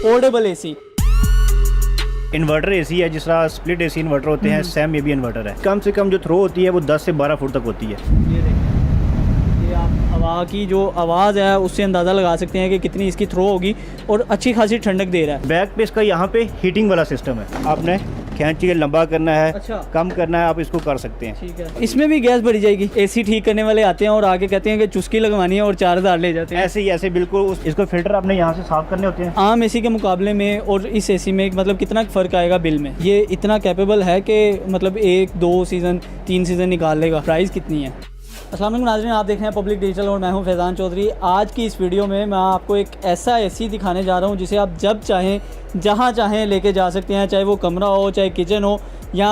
Portable AC. Inverter AC है, जिस तरह स्प्लिट एसी इन्वर्टर होते हैं, सेम ये भी इन्वर्टर है। कम से कम जो थ्रो होती है वो 10 से 12 फुट तक होती है। ये देखिए, ये आप हवा की जो आवाज़ है उससे अंदाज़ा लगा सकते हैं कि कितनी इसकी थ्रो होगी और अच्छी खासी ठंडक दे रहा है। बैक पे इसका यहाँ पे हीटिंग वाला सिस्टम है, आपने खींच के लंबा करना है, अच्छा। कम करना है, आप इसको कर सकते हैं। ठीक है, इसमें भी गैस भरी जाएगी। एसी ठीक करने वाले आते हैं और आके कहते हैं कि चुस्की लगवानी है और 4000 ले जाते हैं। ऐसे ही ऐसे बिल्कुल इसको फिल्टर आपने यहाँ से साफ करने होते हैं। आम एसी के मुकाबले में और इस एसी में मतलब कितना फ़र्क आएगा बिल में? ये इतना कैपेबल है कि मतलब 1, 2 सीज़न 3 सीज़न निकाल लेगा। प्राइस कितनी है? अस्सलाम वालेकुम नाज़रीन, आप देख रहे हैं पब्लिक डिजिटल और मैं हूं फैज़ान चौधरी। आज की इस वीडियो में मैं आपको एक ऐसा एसी दिखाने जा रहा हूं जिसे आप जब चाहें जहां चाहें लेके जा सकते हैं, चाहे वो कमरा हो, चाहे किचन हो, या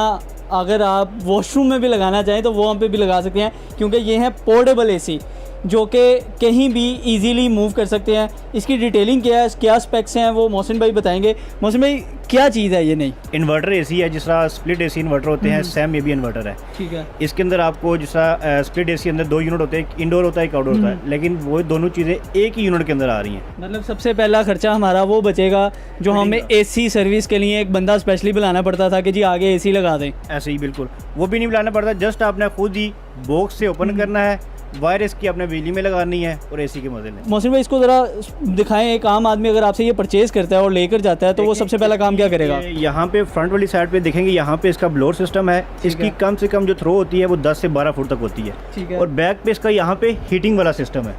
अगर आप वॉशरूम में भी लगाना चाहें तो वहाँ पे भी लगा सकते हैं, क्योंकि ये है पोर्टेबल एसी जो कि कहीं भी इजीली मूव कर सकते हैं। इसकी डिटेलिंग क्या है, क्या स्पेक्स हैं, वो मोहसिन भाई बताएंगे। मोहसिन भाई, क्या चीज़ है ये? नहीं, इन्वर्टर एसी है, जिस तरह स्प्लिट एसी इन्वर्टर होते हैं, सेम ये भी इन्वर्टर है। ठीक है। इसके अंदर आपको जिस तरह स्प्लिट एसी अंदर 2 यूनिट होते हैं, एक इंडोर होता है, एक आउटडोर होता है, लेकिन वो दोनों चीज़ें एक ही यूनिट के अंदर आ रही हैं। मतलब सबसे पहला खर्चा हमारा वो बचेगा जो हमें एसी सर्विस के लिए एक बंदा स्पेशली बुलाना पड़ता था कि जी आगे एसी लगा दें। ऐसे ही बिल्कुल वो भी नहीं बुलाना पड़ता, जस्ट आपने खुद ही बॉक्स से ओपन करना है, वायर इसकी आपने बिजली में लगानी है और एसी के मजे लें। मोहसिन भाई, इसको ज़रा दिखाएं। एक आम आदमी अगर आपसे ये परचेज़ करता है और लेकर जाता है तो वो सबसे पहला काम क्या करेगा? यहाँ पे फ्रंट वाली साइड पे देखेंगे, यहाँ पे इसका ब्लोअर सिस्टम है। इसकी कम से कम जो थ्रो होती है वो 10 से 12 फुट तक होती है। ठीक है। और बैक पे इसका यहाँ पे हीटिंग वाला सिस्टम है।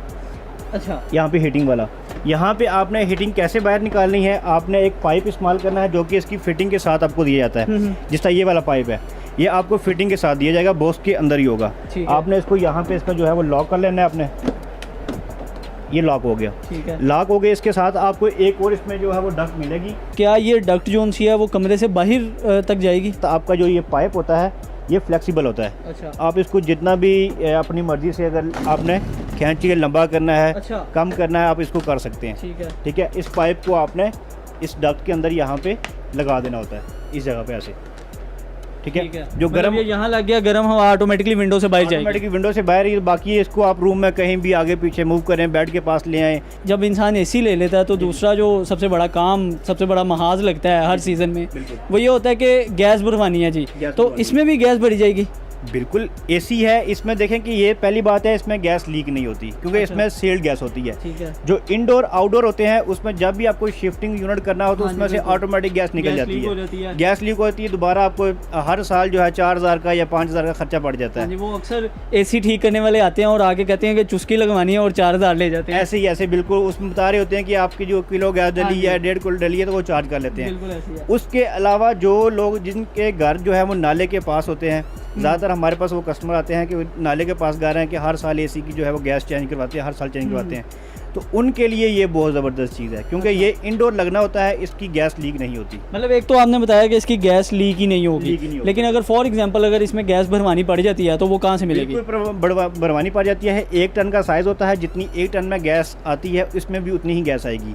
अच्छा, यहाँ पे हीटिंग वाला, यहाँ पे आपने हीटिंग कैसे बाहर निकालनी है, आपने एक पाइप इस्तेमाल करना है जो कि इसकी फिटिंग के साथ आपको दिया जाता है। जिस तरह ये वाला पाइप है, ये आपको फिटिंग के साथ दिया जाएगा, बॉक्स के अंदर ही होगा। आपने इसको यहाँ पे इसका जो है वो लॉक कर लेना है। आपने ये लॉक हो गया। ठीक है, लॉक हो गया। इसके साथ आपको एक और इसमें जो है वो डक्ट मिलेगी। क्या ये डक्ट जोन सी है वो कमरे से बाहर तक जाएगी? तो आपका जो ये पाइप होता है ये फ्लेक्सिबल होता है। अच्छा। आप इसको जितना भी अपनी मर्जी से अगर आपने खींच के लंबा करना है, अच्छा, कम करना है, आप इसको कर सकते हैं। ठीक है। ठीक है। इस पाइप को आपने इस डक्ट के अंदर यहाँ पे लगा देना होता है, इस जगह पे ऐसे। ठीक है। जो गर्म यहाँ लग गया, गर्म हवा ऑटोमेटिकली विंडो से बाहर जाएगी। ऑटोमेटिकली विंडो से बाहर ही। बाकी इसको आप रूम में कहीं भी आगे पीछे मूव करें, बेड के पास ले आएँ। जब इंसान एसी ले लेता है तो दूसरा जो सबसे बड़ा काम, सबसे बड़ा महाज लगता है हर सीज़न में, वो ये होता है कि गैस भरवानी है जी। तो इसमें भी गैस भरी जाएगी? बिल्कुल एसी है। इसमें देखें कि ये पहली बात है, इसमें गैस लीक नहीं होती, क्योंकि इसमें सील्ड गैस होती है। ठीक है। जो इंडोर आउटडोर होते हैं उसमें जब भी आपको शिफ्टिंग यूनिट करना हो तो उसमें से ऑटोमेटिक गैस निकल जाती है। गैस लीक होती है, दोबारा आपको हर साल जो है 4000 का या 5000 का खर्चा पड़ जाता है। वो अक्सर एसी ठीक करने वाले आते हैं और आके कहते हैं कि चुस्की लगवानी है और 4000 ले जाते हैं। ऐसे ही ऐसे बिल्कुल उसमें बता रहे होते हैं कि आपकी जो किलो गैस डली है, 1.5 किलो डली है, तो वो चार्ज कर लेते हैं। उसके अलावा जो लोग जिनके घर जो है वो नाले के पास होते हैं, ज़्यादातर हमारे पास वो कस्टमर आते हैं कि नाले के पास घर हैं कि हर साल एसी की जो है वो गैस चेंज करवाते हैं, हर साल चेंज करवाते हैं। तो उनके लिए ये बहुत ज़बरदस्त चीज़ है, क्योंकि ये इंडोर लगना होता है, इसकी गैस लीक नहीं होती। मतलब एक तो आपने बताया कि इसकी गैस लीक ही नहीं होगी, लेकिन अगर फॉर एग्जांपल अगर इसमें गैस भरवानी पड़ जाती है तो वो कहाँ से मिलेगी? भरवानी पड़ जाती है। 1 टन का साइज़ होता है, जितनी 1 टन में गैस आती है इसमें भी उतनी ही गैस आएगी।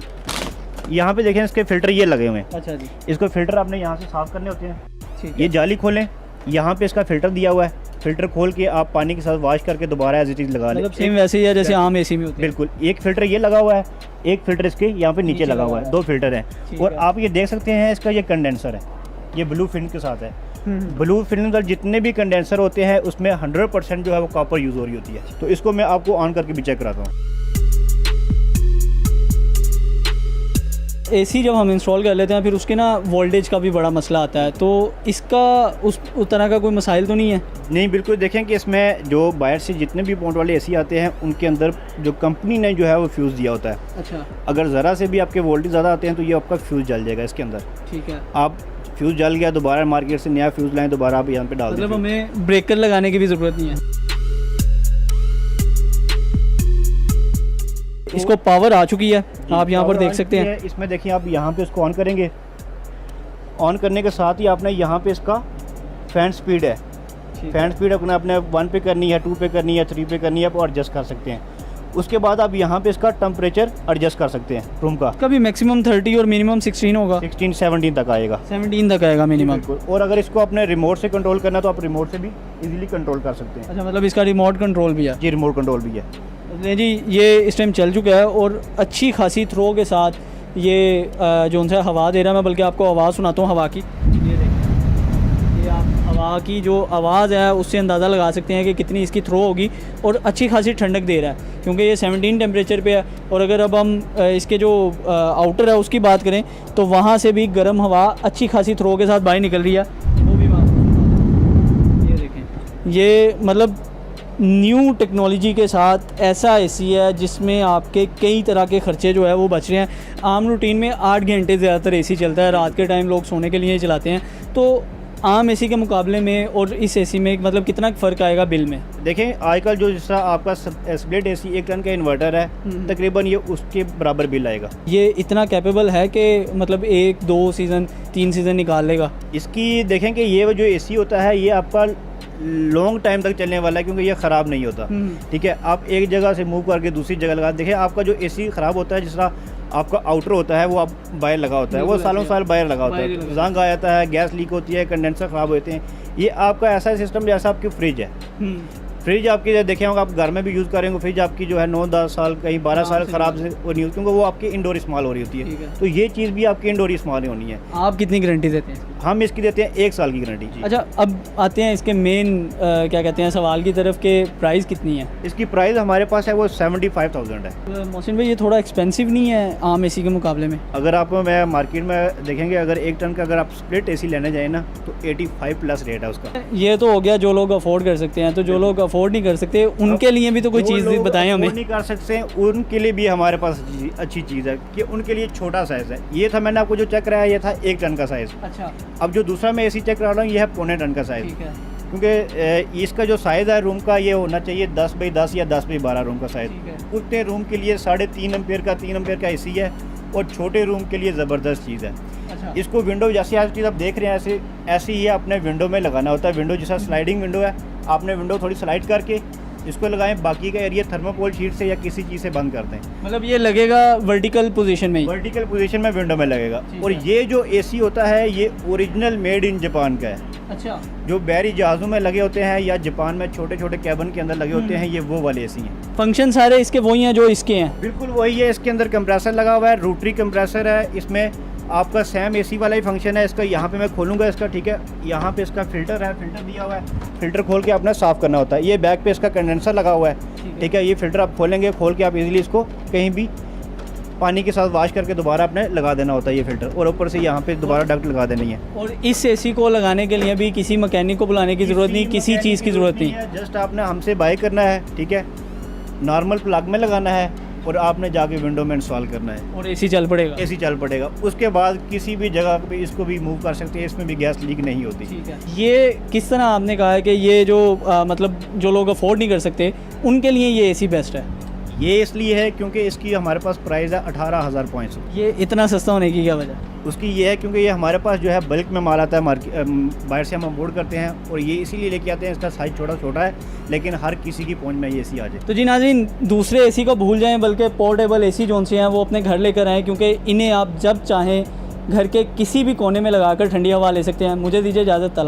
यहाँ पे देखें इसके फ़िल्टर ये लगे हुए हैं। अच्छा जी। इसको फ़िल्टर आपने यहाँ से साफ़ करने होते हैं। ठीक है। ये जाली खोलें, यहाँ पे इसका फ़िल्टर दिया हुआ है। फ़िल्टर खोल के आप पानी के साथ वॉश करके दोबारा एज इट इज़ लगा लें। मतलब सेम वैसे ही है जैसे आम एसी में होती है। बिल्कुल। एक फ़िल्टर ये लगा हुआ है, एक फ़िल्टर इसके यहाँ पे नीचे लगा हुआ है। 2 फ़िल्टर हैं। और आप ये देख सकते हैं इसका ये कंडेंसर है, ये ब्लू फिल्म के साथ है। ब्लू फिल्म पर जितने भी कंडेंसर होते हैं उसमें 100% जो है वो कॉपर यूज़ हो रही होती है। तो इसको मैं आपको ऑन करके भी चेक कराता हूँ। एसी जब हम इंस्टॉल कर लेते हैं फिर उसके ना वोल्टेज का भी बड़ा मसला आता है, तो इसका उस तरह का कोई मसाइल तो नहीं है? नहीं, बिल्कुल। देखें कि इसमें जो बाहर से जितने भी पॉइंट वाले एसी आते हैं उनके अंदर जो कंपनी ने जो है वो फ्यूज़ दिया होता है। अच्छा। अगर ज़रा से भी आपके वोल्टेज ज़्यादा आते हैं तो ये आपका फ्यूज़ जल जाएगा इसके अंदर। ठीक है। आप फ्यूज़ जल गया, दोबारा मार्केट से नया फ्यूज़ लाएँ, दोबारा आप यहाँ पे डाल दें। मतलब हमें ब्रेकर लगाने की भी ज़रूरत नहीं है। इसको पावर आ चुकी है, आप यहाँ पर देख सकते हैं। इसमें देखिए, आप यहाँ पे इसको ऑन करेंगे, ऑन करने के साथ ही आपने यहाँ पे इसका फैन स्पीड है। फैन स्पीड अपने आपने 1 पे करनी है, 2 पे करनी है, 3 पे करनी है, आप एडजस्ट कर सकते हैं। उसके बाद आप यहाँ पे इसका टेम्परेचर एडजस्ट कर सकते हैं रूम का। कभी मैक्सिमम 30 और मिनिमम 16 होगा। 16-17 तक आएगा। 17 तक आएगा मिनिमम। और अगर इसको अपने रिमोट से कंट्रोल करना तो आप रिमोट से भी इजीली कंट्रोल कर सकते हैं। अच्छा, मतलब इसका रिमोट कंट्रोल भी है? जी, रिमोट कंट्रोल भी है। जी, ये इस टाइम चल चुका है और अच्छी खासी थ्रो के साथ ये जो उनसे हवा दे रहा है। मैं बल्कि आपको आवाज़ सुनाता हूँ हवा की। ये देखिए, ये आप हवा की जो आवाज़ है उससे अंदाज़ा लगा सकते हैं कि कितनी इसकी थ्रो होगी, और अच्छी खासी ठंडक दे रहा है क्योंकि ये 17 टेम्परेचर पे है। और अगर अब हम इसके जो आउटर है उसकी बात करें तो वहाँ से भी गर्म हवा अच्छी खासी थ्रो के साथ बाहर निकल रही है। वो भी बात, ये देखें, ये मतलब न्यू टेक्नोलॉजी के साथ ऐसा एसी है जिसमें आपके कई तरह के ख़र्चे जो है वो बच रहे हैं। आम रूटीन में 8 घंटे ज़्यादातर एसी चलता है, रात के टाइम लोग सोने के लिए ही चलाते हैं। तो आम एसी के मुकाबले में और इस एसी में मतलब कितना फ़र्क आएगा बिल में? देखें, आजकल जो जिस तरह आपका स्प्लिट एसी 1 टन का इन्वर्टर है, तकरीबन ये उसके बराबर बिल आएगा। ये इतना कैपेबल है कि मतलब 1, 2 सीज़न 3 सीज़न निकाल लेगा? इसकी देखें कि ये जो एसी होता है ये आपका लॉन्ग टाइम तक चलने वाला है क्योंकि ये ख़राब नहीं होता। ठीक है, आप एक जगह से मूव करके दूसरी जगह लगा, देखिए आपका जो एसी ख़राब होता है, जिस तरह आपका आउटर होता है वो आप बाहर लगा होता है, वो सालों साल बाहर लगा होता है, जंग आ जाता है, गैस लीक होती है, कंडेंसर ख़राब होते हैं। ये आपका ऐसा सिस्टम जैसा आपकी फ्रिज है। फ्रिज आपकी देखे होंगे, आप घर में भी यूज़ करेंगे, फ्रिज आपकी जो है 9-10 साल कहीं 12 साल ख़राब से वो नहीं होती क्योंकि वो आपकी इंडोर इस्तेमाल हो रही होती है। तो ये चीज़ भी आपकी इंडोर इस्तेमाल होनी है। आप कितनी गारंटी देते हैं? हम इसकी देते हैं 1 साल की गारंटी जी। अच्छा, अब आते हैं इसके मेन क्या कहते हैं सवाल की तरफ के प्राइस कितनी है? इसकी प्राइस हमारे पास है वो 75,000 है। तो मोहसिन भाई, ये थोड़ा एक्सपेंसिव नहीं है आम एसी के मुकाबले में? अगर आप मैं मार्केट में देखेंगे, अगर 1 टन का अगर आप स्प्लिट एसी लेने जाए ना तो 85+ रेट है उसका। ये तो हो गया जो लोग अफोर्ड कर सकते हैं। तो जो लोग अफोर्ड नहीं कर सकते उनके लिए भी तो कोई चीज़ बताएं हमें। नहीं कर सकते उनके लिए भी हमारे पास अच्छी चीज़ है कि उनके लिए छोटा साइज़ है। ये था मैंने आपको जो चेक कराया, ये था 1 टन का साइज़। अच्छा, अब जो दूसरा मैं एसी चेक करा रहा हूँ ये है 0.25 टन का साइज़। ठीक है, क्योंकि इसका जो साइज़ है रूम का ये होना चाहिए 10x10 या 10x12 रूम का साइज़। ठीक है। उतने रूम के लिए 3.5 एम्पेयर का 3 एम्पेयर का एसी है और छोटे रूम के लिए ज़बरदस्त चीज़ है। अच्छा, इसको विंडो जैसे आज चीज़ आप देख रहे हैं ऐसे ही अपने विंडो में लगाना होता है। विंडो जैसा स्लाइडिंग विंडो है, आपने विंडो थोड़ी स्लाइड करके इसको लगाएं, बाकी का एरिया थर्मोकोल शीट से या किसी चीज़ से बंद कर दें। मतलब ये लगेगा वर्टिकल पोजीशन में ही? वर्टिकल पोजीशन में विंडो में लगेगा। और ये जो एसी होता है ये ओरिजिनल मेड इन जापान का है। अच्छा, जो बैरी जहाज़ों में लगे होते हैं या जापान में छोटे छोटे कैबिन के अंदर लगे होते हैं, ये वो वाले एसी हैं। फंक्शन सारे इसके वही हैं जो इसके हैं? बिल्कुल वही है। इसके अंदर कंप्रेसर लगा हुआ है, रोटरी कंप्रेसर है। इसमें आपका सेम एसी वाला ही फंक्शन है इसका। यहाँ पे मैं खोलूँगा इसका, ठीक है, यहाँ पे इसका फ़िल्टर है, फ़िल्टर दिया हुआ है। फ़िल्टर खोल के आपने साफ़ करना होता है। ये बैक पे इसका कंडेंसर लगा हुआ है, ठीक है। ये फ़िल्टर आप खोलेंगे, खोल के आप इजीली इसको कहीं भी पानी के साथ वॉश करके दोबारा आपने लगा देना होता है ये फ़िल्टर, और ऊपर से यहाँ पे दोबारा डक्ट लगा देनी है। और इस एसी को लगाने के लिए भी किसी मैकेनिक को बुलाने की ज़रूरत नहीं, किसी चीज़ की ज़रूरत नहीं है। जस्ट आपने हमसे बाय करना है, ठीक है, नॉर्मल प्लग में लगाना है और आपने जाके विंडो में इंस्टॉल करना है और एसी चल पड़ेगा। एसी चल पड़ेगा। उसके बाद किसी भी जगह पे इसको भी मूव कर सकते हैं, इसमें भी गैस लीक नहीं होती। ठीक है। ये किस तरह आपने कहा है कि ये जो मतलब जो लोग अफोर्ड नहीं कर सकते उनके लिए ये एसी बेस्ट है? ये इसलिए है क्योंकि इसकी हमारे पास प्राइस है 18,500। ये इतना सस्ता होने की क्या वजह? उसकी ये है क्योंकि ये हमारे पास जो है बल्क में माल आता है, बाहर से हम अम्पोर्ट करते हैं और ये इसीलिए लेके आते हैं। इसका साइज़ छोटा है लेकिन हर किसी की पहुंच में ये एसी आ जाए। तो जी नाज़रीन, दूसरे एसी को भूल जाएं, बल्कि पोर्टेबल एसी जो से हैं वो अपने घर लेकर आएँ, क्योंकि इन्हें आप जब चाहें घर के किसी भी कोने में लगाकर ठंडी हवा ले सकते हैं। मुझे दीजिए इजाज़त, तला।